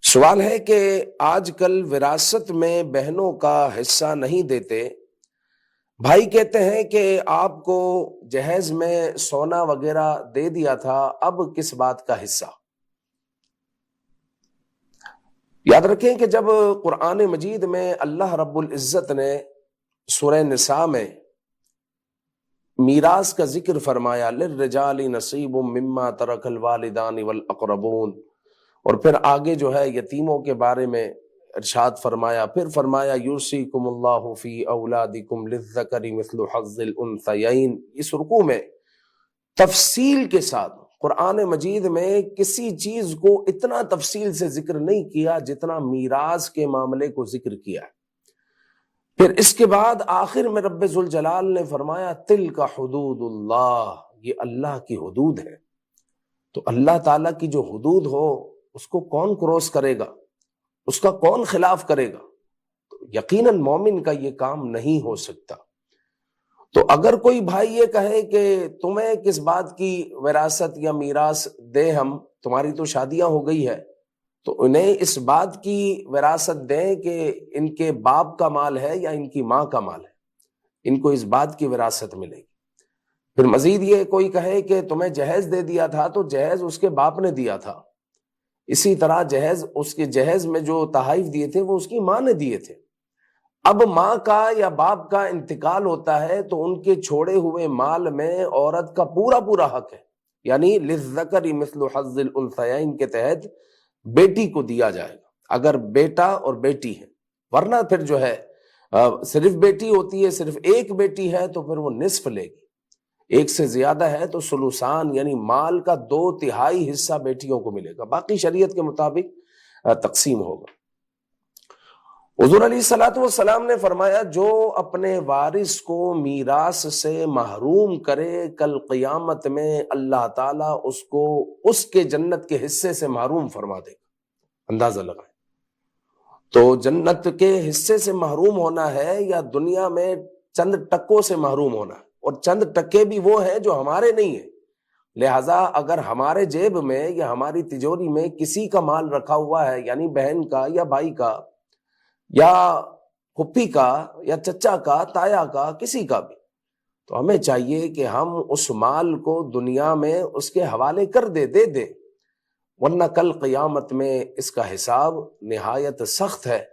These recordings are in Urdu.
سوال ہے کہ آج کل وراثت میں بہنوں کا حصہ نہیں دیتے۔ بھائی کہتے ہیں کہ آپ کو جہیز میں سونا وغیرہ دے دیا تھا، اب کس بات کا حصہ؟ یاد رکھیں کہ جب قرآن مجید میں اللہ رب العزت نے سورہ نساء میں میراث کا ذکر فرمایا، للرجال نصیب مما ترک الوالدان والاقربون، اور پھر آگے جو ہے یتیموں کے بارے میں ارشاد فرمایا، پھر فرمایا یوصیکم اللہ فی اولادکم للذکر مثل حظ الانثیین، اس رکوع میں تفصیل کے ساتھ قرآن مجید میں کسی چیز کو اتنا تفصیل سے ذکر نہیں کیا جتنا میراث کے معاملے کو ذکر کیا ہے۔ پھر اس کے بعد آخر میں رب ذوالجلال نے فرمایا تلک حدود اللہ، یہ اللہ کی حدود ہے۔ تو اللہ تعالیٰ کی جو حدود ہو اس کو کون کروس کرے گا، اس کا کون خلاف کرے گا؟ تو یقیناً مومن کا یہ کام نہیں ہو سکتا۔ تو اگر کوئی بھائی یہ کہے کہ تمہیں کس بات کی وراثت یا میراث دے، ہم تمہاری تو شادیاں ہو گئی ہے، تو انہیں اس بات کی وراثت دیں کہ ان کے باپ کا مال ہے یا ان کی ماں کا مال ہے، ان کو اس بات کی وراثت ملے گی۔ پھر مزید یہ کوئی کہے کہ تمہیں جہیز دے دیا تھا، تو جہیز اس کے باپ نے دیا تھا، اسی طرح جہیز، اس کے جہیز میں جو تحائف دیے تھے وہ اس کی ماں نے دیے تھے۔ اب ماں کا یا باپ کا انتقال ہوتا ہے تو ان کے چھوڑے ہوئے مال میں عورت کا پورا پورا حق ہے، یعنی للذکر مثل حظ الانثیین کے تحت بیٹی کو دیا جائے گا اگر بیٹا اور بیٹی ہے، ورنہ پھر جو ہے صرف بیٹی ہوتی ہے، صرف ایک بیٹی ہے تو پھر وہ نصف لے گی، ایک سے زیادہ ہے تو ثلثان یعنی مال کا 2/3 حصہ بیٹیوں کو ملے گا، باقی شریعت کے مطابق تقسیم ہوگا۔ حضور علیہ الصلوۃ والسلام نے فرمایا جو اپنے وارث کو میراث سے محروم کرے، کل قیامت میں اللہ تعالیٰ اس کو اس کے جنت کے حصے سے محروم فرما دے گا۔ اندازہ لگائیں، تو جنت کے حصے سے محروم ہونا ہے یا دنیا میں چند ٹکوں سے محروم ہونا ہے، اور چند ٹکے بھی وہ ہیں جو ہمارے نہیں ہیں۔ لہٰذا اگر ہمارے جیب میں یا ہماری تجوری میں کسی کا مال رکھا ہوا ہے، یعنی بہن کا یا بھائی کا یا پھپھی کا یا چچا کا، تایا کا، کسی کا بھی، تو ہمیں چاہیے کہ ہم اس مال کو دنیا میں اس کے حوالے کر دے دیں، ورنہ کل قیامت میں اس کا حساب نہایت سخت ہے۔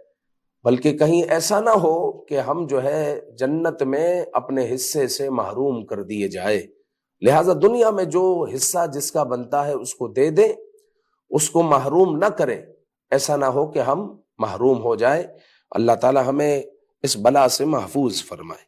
بلکہ کہیں ایسا نہ ہو کہ ہم جو ہے جنت میں اپنے حصے سے محروم کر دیے جائے۔ لہٰذا دنیا میں جو حصہ جس کا بنتا ہے اس کو دے دیں، اس کو محروم نہ کریں، ایسا نہ ہو کہ ہم محروم ہو جائے۔ اللہ تعالی ہمیں اس بلا سے محفوظ فرمائے۔